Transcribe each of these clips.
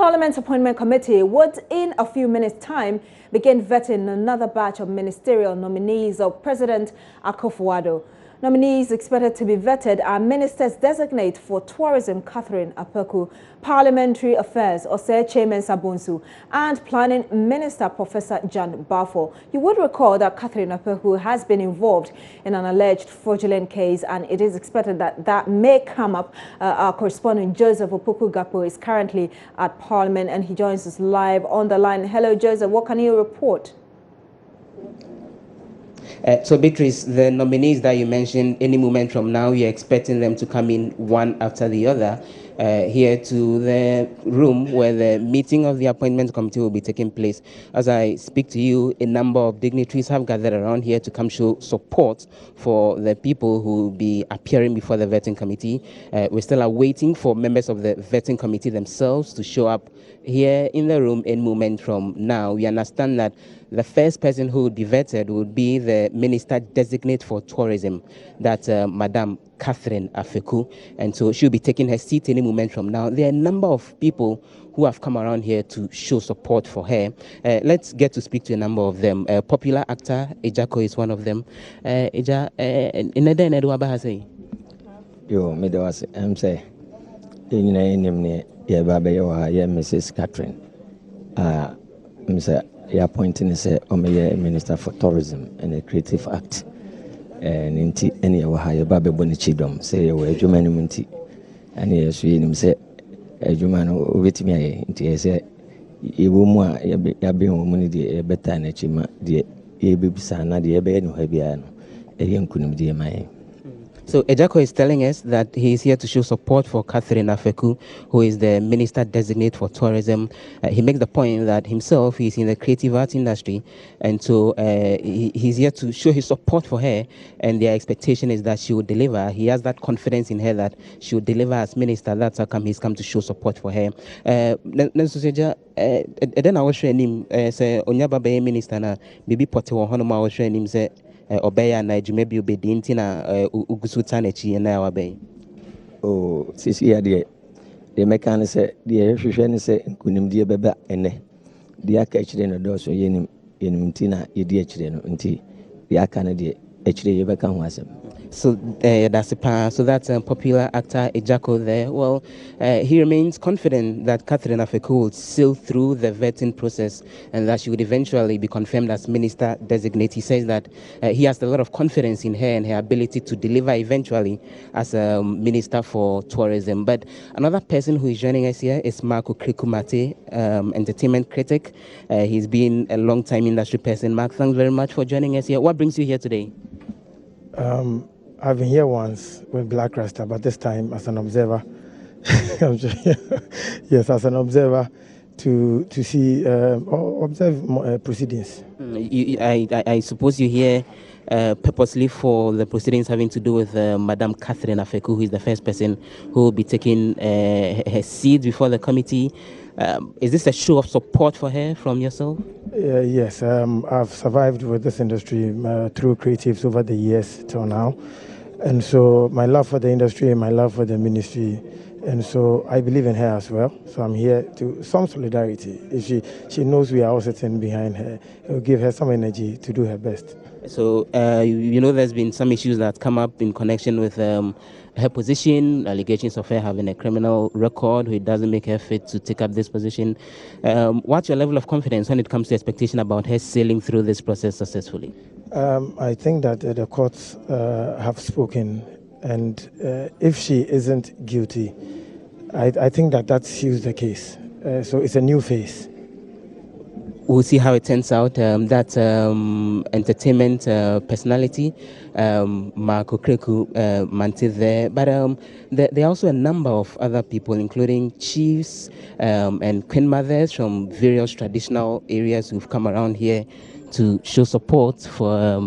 Parliament's Appointment Committee would, in a few minutes' time, begin vetting another batch of ministerial nominees of President Akufo-Addo. Nominees expected to be vetted are Ministers Designate for Tourism Catherine Apeku, Parliamentary Affairs Ose Chairman Sabonsu, and Planning Minister Professor John Bafo. You would recall that Catherine Apeku has been involved in an alleged fraudulent case, and it is expected that that may come up. Our correspondent Joseph Opoku-Gapo is currently at Parliament, and he joins us live on the line. Hello, Joseph. What can you report? So, Beatrice, the nominees that you mentioned, any moment from now, you're expecting them to come in one after the other here to the room where the meeting of the appointment committee will be taking place. As I speak to you, a number of dignitaries have gathered around here to come show support for the people who will be appearing before the vetting committee. We still are waiting for members of the vetting committee themselves to show up here in the room in moment from now. We understand that the first person who would be vetted would be the Minister Designate for Tourism, that's Madam Catherine Apeku, and so she'll be taking her seat any moment from now. There are a number of people who have come around here to show support for her. Let's get to speak to a number of them. Popular actor Ejako is one of them. Eja, inede neduaba hasei. Yo, me was say, you know, yeah, baby, yeah, Mrs. Catherine. You're appointing as a Minister for Tourism and a Creative Act. And in any of your baby bonichidom, say, you're humanity. And yes, we say, a human with me, into say, you won't be woman, a better than a chima, the Abibsana, the Abeno Hebiano, a young couldn't be my. So Ejako is telling us that he is here to show support for Catherine Apeku, who is the Minister Designate for Tourism. He makes the point that himself he's in the creative arts industry, and so he's here to show his support for her, and their expectation is that she will deliver. He has that confidence in her that she will deliver as minister. That's how come he's come to show support for her. Then I was showing him say Onyaba be minister na bibi pote wo hono ma was showing him say Obeya na jumebi obedi nti na ugusuta na chi na wabe. Oh, sisi ya de meka say de hwehwe ne say nkunim de beba ene de aka akire no do so yenim nti na ye de akire no nti de aka na de akire ye beka ho asem. So that's popular actor Ejako there. Well, he remains confident that Catherine Apeku will sail through the vetting process and that she would eventually be confirmed as Minister Designate. He says that he has a lot of confidence in her and her ability to deliver eventually as a Minister for Tourism. But another person who is joining us here is Mark Okrikumate, entertainment critic. He's been a long-time industry person. Mark, thanks very much for joining us here. What brings you here today? I've been here once with Black Rasta, but this time as an observer. Yes, as an observer to see observe proceedings. I suppose you're here purposely for the proceedings having to do with Madam Catherine Apeku, who is the first person who will be taking her seat before the committee. Is this a show of support for her from yourself? Yes, I've survived with this industry through creatives over the years till now. And so my love for the industry and my love for the ministry, and so I believe in her as well. So I'm here to some solidarity. If she knows we are all sitting behind her, it will give her some energy to do her best. So, there's been some issues that come up in connection with her position, allegations of her having a criminal record, who doesn't make her fit to take up this position. What's your level of confidence when it comes to expectation about her sailing through this process successfully? I think that the courts have spoken, and if she isn't guilty, I think that seals the case. So it's a new phase. We'll see how it turns out. That entertainment personality, Marco Kreku, Manti there. But there are also a number of other people, including chiefs and queen mothers from various traditional areas who've come around here to show support for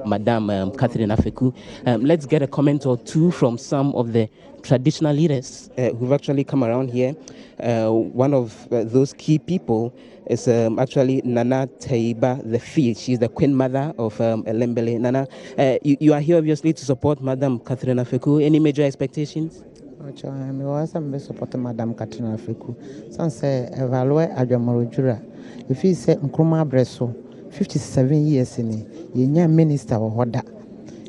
Madam Catherine Apeku. Let's get a comment or two from some of the traditional leaders who've actually come around here. One of those key people is actually Nana Taiba the Field. She's the queen mother of Elembele. Nana, you are here obviously to support Madam Catherine Apeku. Any major expectations? Me was some support Madam Katrina Fiku. Some say evaluate Adjamorojura. If he said Nkrumah Bresso, 57 years in it, ye minister or what that.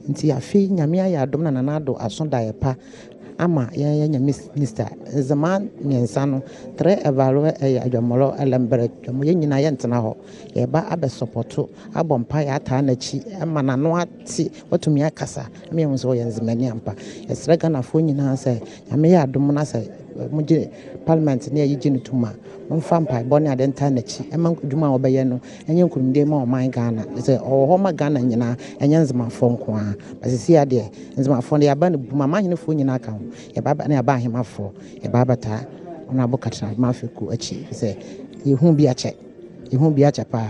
Nti afi nyame ya adom na nanado asonda yepa ama ya minister zaman nyensa no tre evaluate adwamolo elembere dwamo ye nyina ye ntena ho ye ba abe supporto abompa ya ata na chi ama na no ati otumi akasa me hu so ye nzimani ampa yesrega na fo nyina se nyame ya adom na se muje parliament ne yi gine tuma mfa mpa bone adenta na chi ema dwuma obeye no enye nkurumde ma o man Ghana se o ho ma Ghana nyina enye nzima fo nko a basisi ade nzima fo ne yaba ne buma ma hene fo nyina ka ho ye baba ne yaba ahema fo ye baba ta ona abokatra ma feku achi se ye hu bi ache pa.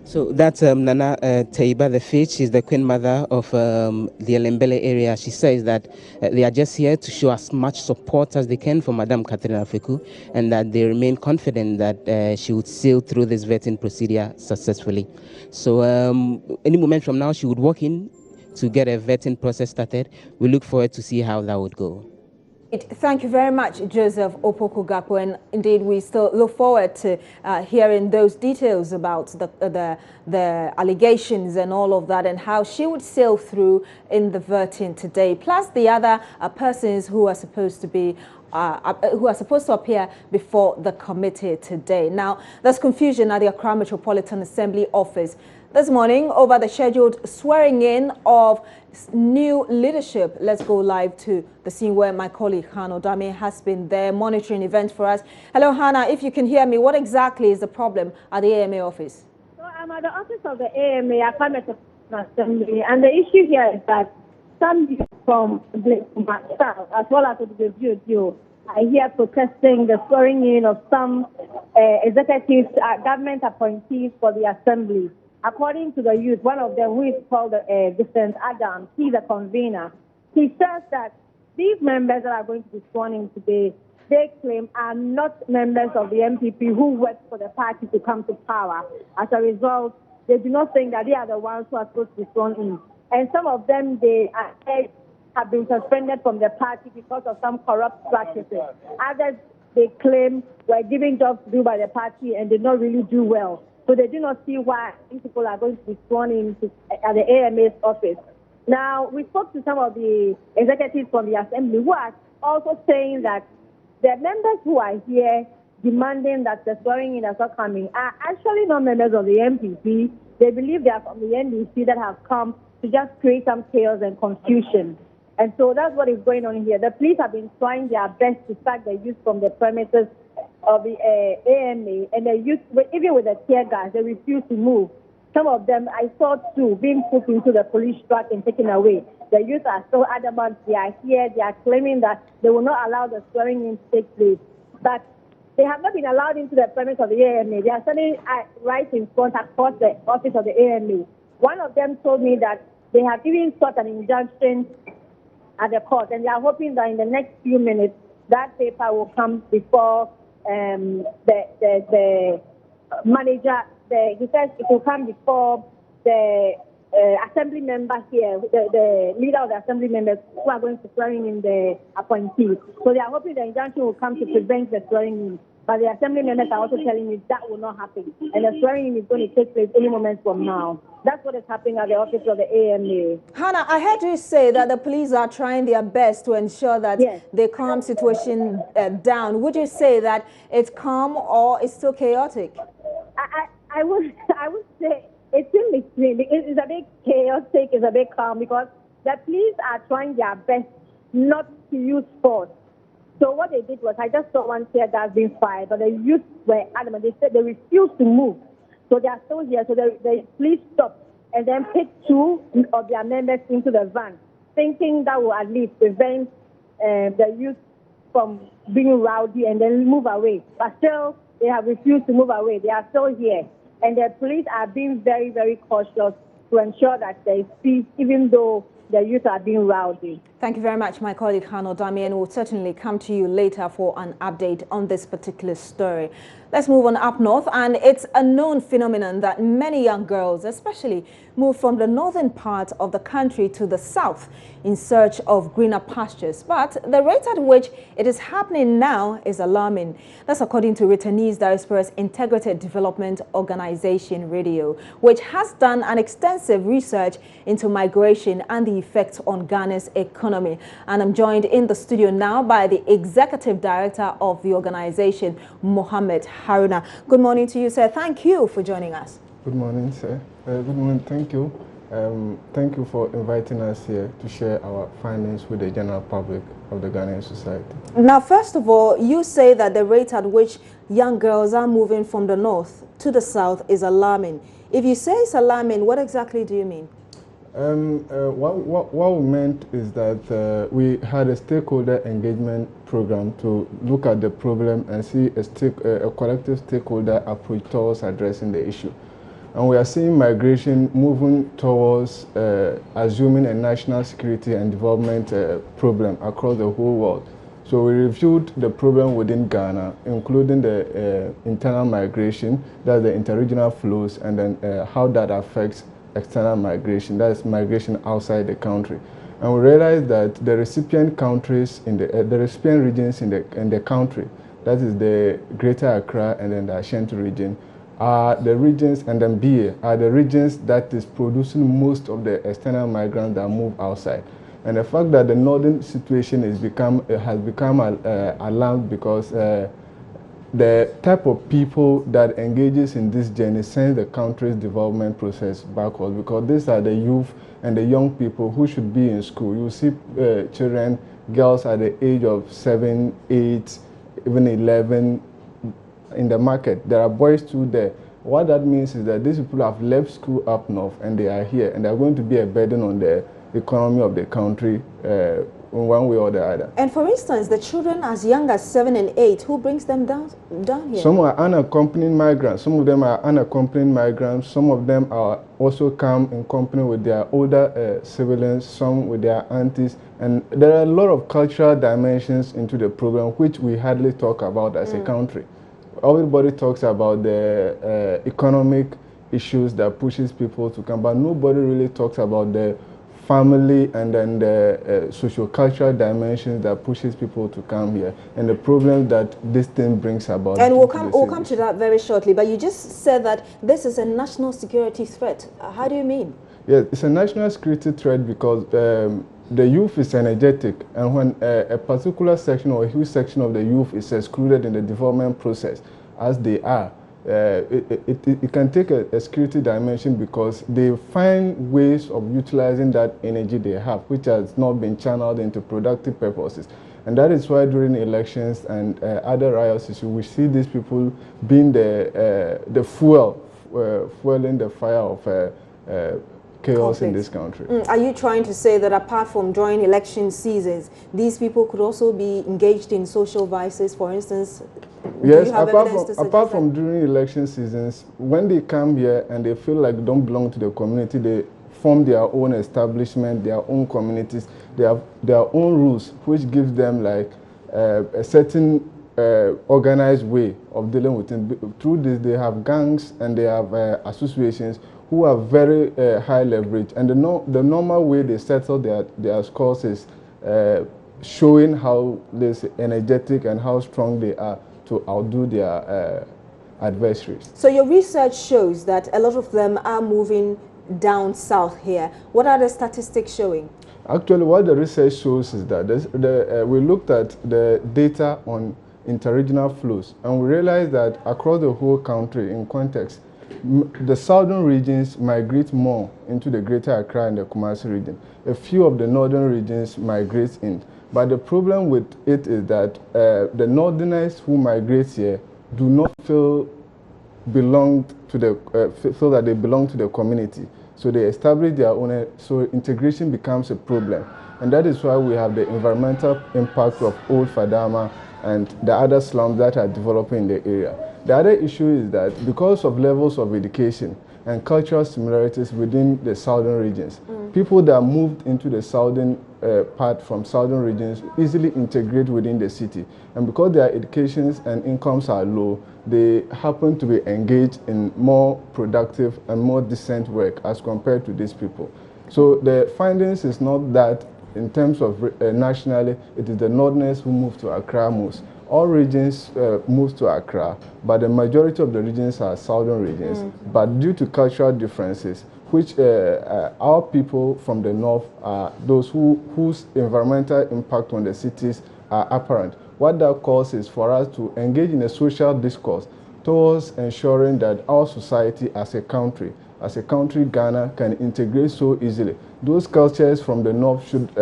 So that's Nana Taiba the Fifth. She's the Queen Mother of the Elembele area. She says that they are just here to show as much support as they can for Madam Katrina Fiku, and that they remain confident that she would sail through this vetting procedure successfully. So any moment from now, she would walk in to get a vetting process started. We look forward to see how that would go. Thank you very much, Joseph Opoku-Gakpo, and indeed we still look forward to hearing those details about the allegations and all of that and how she would sail through in the vetting today, plus the other persons who are supposed to be appear before the committee today. Now, there's confusion at the Accra Metropolitan Assembly office this morning over the scheduled swearing in of new leadership. Let's go live to the scene where my colleague Hannah Odame has been there monitoring events for us. Hello, Hannah. If you can hear me, what exactly is the problem at the AMA office? So I'm at the office of the AMA, Accra Metropolitan Assembly, and the issue here is that some youth from myself, as well as the review, are here protesting the swearing in of some executives, government appointees for the assembly. According to the youth, one of them, who is called Vincent Adams, he's a convener. He says that these members that are going to be sworn in today, they claim are not members of the MPP who work for the party to come to power. As a result, they do not think that they are the ones who are supposed to be sworn in. And some of them, have been suspended from the party because of some corrupt practices. Others, they claim, were given jobs to do by the party and did not really do well. So they do not see why these people are going to be sworn in at the AMA's office. Now, we spoke to some of the executives from the assembly who are also saying that the members who are here demanding that the swearing in is not coming are actually not members of the MPP. They believe they are from the NDC that have come to just create some chaos and confusion. And so that's what is going on here. The police have been trying their best to sack the youth from the premises of the AMA, and the youth, even with the tear gas, they refuse to move. Some of them, I saw two being put into the police truck and taken away. The youth are so adamant, they are here, they are claiming that they will not allow the swearing in to take place. But they have not been allowed into the premise of the AMA. They are standing right in front across the office of the AMA. One of them told me that they have even sought an injunction at the court, and they are hoping that in the next few minutes, that paper will come before the manager. He says it will come before the assembly members here, the leader of the assembly members who are going to swearing in the appointees. So they are hoping the injunction will come to prevent the swearing in. But the assembly members are also telling me that will not happen. And the swearing in is going to take place any moment from now. That's what is happening at the office of the AMA. Hannah, I heard you say that the police are trying their best to ensure that they calm situation down. Would you say that it's calm or it's still chaotic? I would say it's in between. It's a bit chaotic, it's a bit calm, because the police are trying their best not to use force. So what they did was, I just saw one tear gas being fired, but the youth were adamant. They said they refused to move. So they are still here. So the police stopped and then picked two of their members into the van, thinking that will at least prevent the youth from being rowdy and then move away. But still, they have refused to move away. They are still here. And the police are being very, very cautious to ensure that there is peace, even though the youth are being rowdy. Thank you very much, my colleague Hano Dami, and we'll certainly come to you later for an update on this particular story. Let's move on up north, and it's a known phenomenon that many young girls, especially, move from the northern part of the country to the south in search of greener pastures. But the rate at which it is happening now is alarming. That's according to Returnees Diaspora's Integrated Development Organization, Radio, which has done an extensive research into migration and the effects on Ghana's economy. And I'm joined in the studio now by the Executive Director of the organization, Mohammed Haruna. Good morning to you, sir. Thank you for joining us. Good morning, sir. Good morning. Thank you. Thank you for inviting us here to share our findings with the general public of the Ghanaian society. Now, first of all, you say that the rate at which young girls are moving from the north to the south is alarming. If you say it's alarming, what exactly do you mean? What we meant is that we had a stakeholder engagement program to look at the problem and see a collective stakeholder approach towards addressing the issue. And we are seeing migration moving towards assuming a national security and development problem across the whole world. So we reviewed the problem within Ghana, including the internal migration, that's the interregional flows, and then how that affects external migration, that is migration outside the country. And we realized that the recipient countries in the recipient regions in the country, that is the Greater Accra and then the Ashanti region, are the regions, and then BA are the regions that is producing most of the external migrants that move outside. And the fact that the northern situation has become alarmed because the type of people that engages in this journey sends the country's development process backwards, because these are the youth and the young people who should be in school. You see children, girls at the age of 7, 8, even 11 in the market. There are boys too there. What that means is that these people have left school up north and they are here, and they are going to be a burden on the economy of the country in one way or the other. And for instance, the children as young as 7 and 8, who brings them down here? Some are unaccompanied migrants. Some of them are unaccompanied migrants. Some of them are also come in company with their older siblings, some with their aunties. And there are a lot of cultural dimensions into the program, which we hardly talk about as a country. Everybody talks about the economic issues that pushes people to come, but nobody really talks about the family and then the socio-cultural dimensions that pushes people to come here, and the problem that this thing brings about. And we'll come to that very shortly, but you just said that this is a national security threat. How do you mean? Yes, it's a national security threat because the youth is energetic, and when a particular section or a huge section of the youth is excluded in the development process, as they are, it can take a security dimension because they find ways of utilizing that energy they have, which has not been channeled into productive purposes. And that is why during elections and other riots, we see these people being the fueling the fire of chaos in this country. Are you trying to say that apart from during election seasons, these people could also be engaged in social vices, for instance? Yes, apart from during election seasons, when they come here and they feel like they don't belong to the community, they form their own establishment, their own communities, they have their own rules, which gives them like a certain organized way of dealing with it. Through this, they have gangs and they have associations who are very high leverage, and the normal way they settle their scores is showing how this energetic and how strong they are to outdo their adversaries. So your research shows that a lot of them are moving down south here. What are the statistics showing? Actually, what the research shows is that we looked at the data on interregional flows, and we realized that across the whole country in context, the southern regions migrate more into the Greater Accra and the Kumasi region. A few of the northern regions migrate in. But the problem with it is that the northerners who migrate here do not feel that they belong to the community. So they establish their own, so integration becomes a problem. And that is why we have the environmental impact of Old Fadama and the other slums that are developing in the area. The other issue is that because of levels of education and cultural similarities within the southern regions, people that moved into the southern part from southern regions easily integrate within the city. And because their educations and incomes are low, they happen to be engaged in more productive and more decent work as compared to these people. So the findings is not that in terms of nationally, it is the northerners who move to Accra most. All regions move to Accra, but the majority of the regions are southern regions. But due to cultural differences, which our people from the north are those whose environmental impact on the cities are apparent. What that calls is for us to engage in a social discourse towards ensuring that our society as a country, Ghana, can integrate so easily. Those cultures from the north should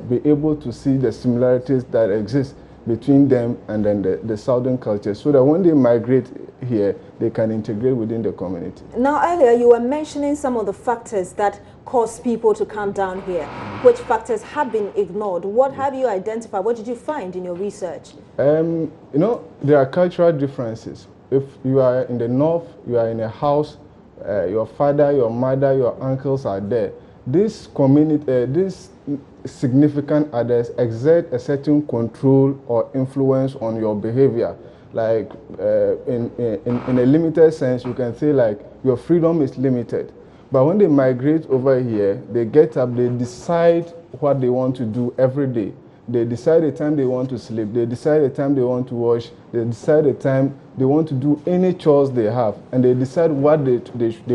be able to see the similarities that exist between them and then the southern culture, so that when they migrate here, they can integrate within the community. Now, earlier you were mentioning some of the factors that cause people to come down here. Which factors have been ignored? What have you identified? What did you find in your research? You know, there are cultural differences. If you are in the north, you are in a house, your father, your mother, your uncles are there. This community, this significant others exert a certain control or influence on your behavior. Like in a limited sense, you can say like your freedom is limited. But when they migrate over here, they get up, they decide what they want to do every day. They decide the time they want to sleep. They decide the time they want to wash. They decide the time they want to do any chores they have. And they decide what they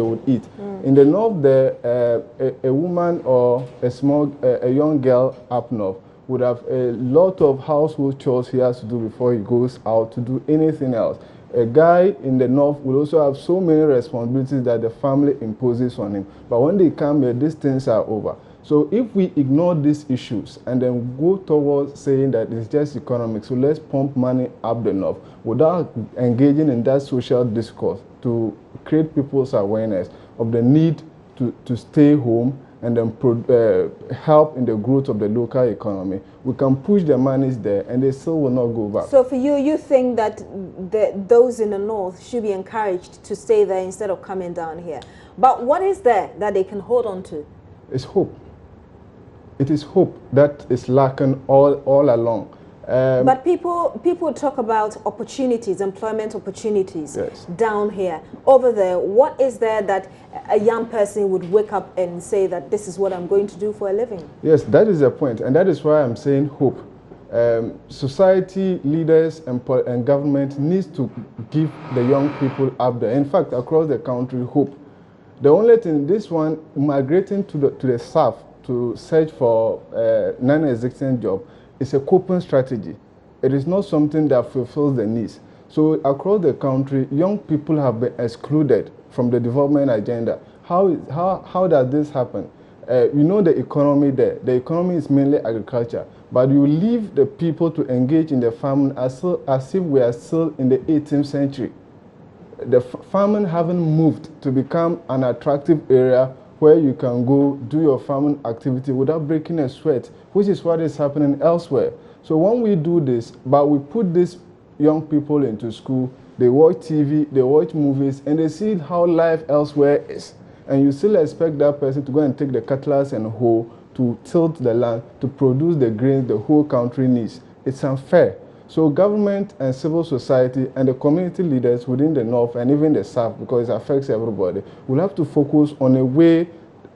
would eat. In the north, a woman or a young girl up north would have a lot of household chores he has to do before he goes out to do anything else. A guy in the north will also have so many responsibilities that the family imposes on him. But when they come here, these things are over. So if we ignore these issues and then go towards saying that it's just economic, so let's pump money up the north without engaging in that social discourse to create people's awareness of the need to stay home and then help in the growth of the local economy, we can push the monies there and they still will not go back. So for you, you think that those in the north should be encouraged to stay there instead of coming down here. But what is there that they can hold on to? It's hope. It is hope that is lacking all along. But people talk about opportunities, employment opportunities down here. Over there, what is there that a young person would wake up and say that this is what I'm going to do for a living? Yes, that is the point, and that is why I'm saying hope. Society, leaders, and government needs to give the young people up there. In fact, across the country, hope. The only thing, this one, migrating to the south to search for non-existent job, is a coping strategy. It is not something that fulfills the needs. So across the country, young people have been excluded from the development agenda. How does this happen? You know the economy there. The economy is mainly agriculture. But you leave the people to engage in the farming as if we are still in the 18th century. The farming haven't moved to become an attractive area where you can go do your farming activity without breaking a sweat, which is what is happening elsewhere. So when we do this, but we put these young people into school, they watch TV, they watch movies, and they see how life elsewhere is. And you still expect that person to go and take the cutlass and hoe to tilt the land, to produce the grains the whole country needs. It's unfair. So government and civil society and the community leaders within the north and even the south, because it affects everybody, will have to focus on a way,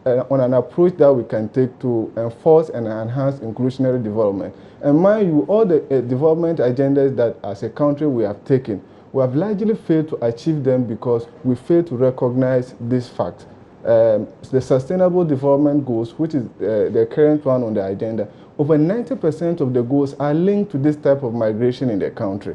on an approach that we can take to enforce and enhance inclusionary development. And mind you, all the development agendas that as a country we have taken, we have largely failed to achieve them because we fail to recognize this fact. The Sustainable Development Goals, which is the current one on the agenda, over 90% of the goals are linked to this type of migration in the country.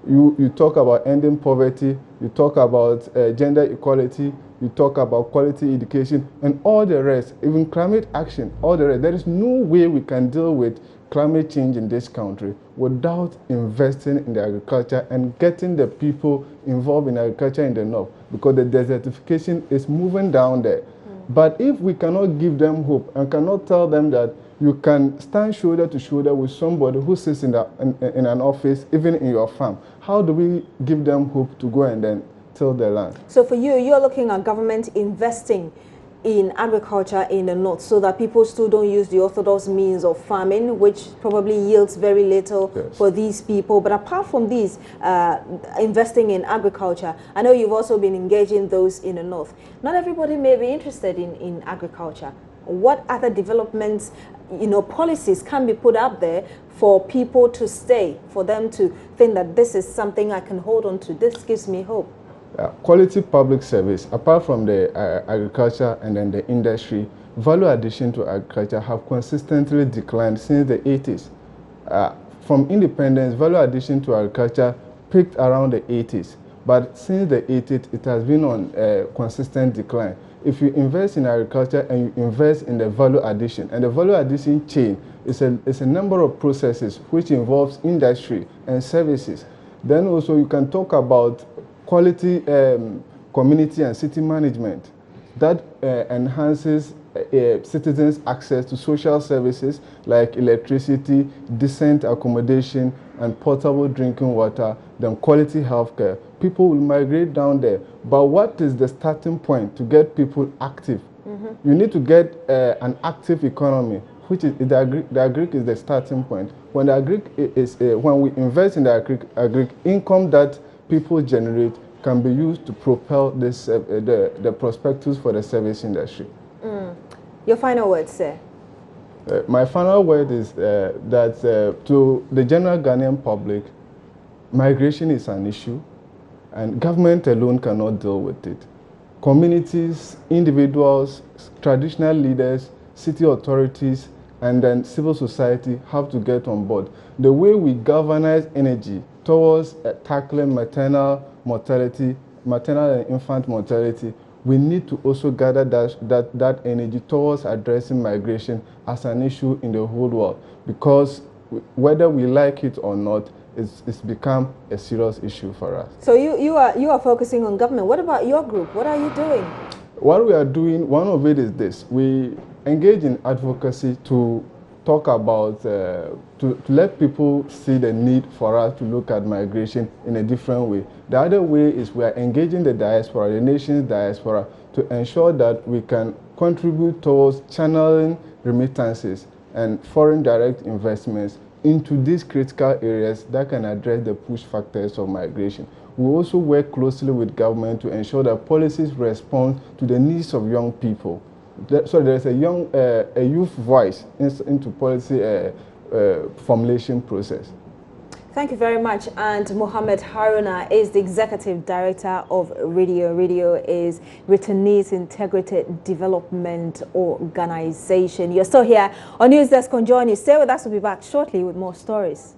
You talk about ending poverty, you talk about gender equality, you talk about quality education, and all the rest, even climate action, all the rest. There is no way we can deal with climate change in this country without investing in the agriculture and getting the people involved in agriculture in the north, because the desertification is moving down there. But if we cannot give them hope and cannot tell them that you can stand shoulder to shoulder with somebody who sits in an office, even in your farm, how do we give them hope to go and then till the land? So for you, you're looking at government investing in agriculture in the north so that people still don't use the orthodox means of farming, which probably yields very little for these people. But apart from these, investing in agriculture, I know you've also been engaging those in the north. Not everybody may be interested in agriculture. What other developments, policies can be put up there for people to stay, for them to think that this is something I can hold on to, this gives me hope? Quality public service, apart from the agriculture and then the industry, value addition to agriculture have consistently declined since the 80s. From independence, value addition to agriculture peaked around the 80s, but since the 80s, it has been on a consistent decline. If you invest in agriculture and you invest in the value addition, and the value addition chain is a number of processes which involves industry and services, then also you can talk about quality community and city management that enhances citizens' access to social services like electricity, decent accommodation, and portable drinking water, then quality healthcare. People will migrate down there. But what is the starting point to get people active? You need to get an active economy, which is the agric is the starting point. When the agric is when we invest in the agric income that people generate can be used to propel this the prospectus for the service industry. Your final word, sir? My final word is that to the general Ghanaian public, migration is an issue, and government alone cannot deal with it. Communities, individuals, traditional leaders, city authorities, and then civil society have to get on board. The way we galvanize energy towards tackling maternal mortality, maternal and infant mortality, we need to also gather that energy towards addressing migration as an issue in the whole world, because whether we like it or not, it's become a serious issue for us. So you are focusing on government. What about your group? What are you doing? What we are doing, one of it is this. We engage in advocacy to talk about, to let people see the need for us to look at migration in a different way. The other way is we are engaging the diaspora, the nation's diaspora, to ensure that we can contribute towards channeling remittances and foreign direct investments into these critical areas that can address the push factors of migration. We also work closely with government to ensure that policies respond to the needs of young people. So there's a youth voice into policy formulation process. Thank you very much. And Mohammed Haruna is the Executive Director of Radio. Radio is Returnees Integrated Development Organization. You're still here on News Desk on Join You. Stay with us. We'll be back shortly with more stories.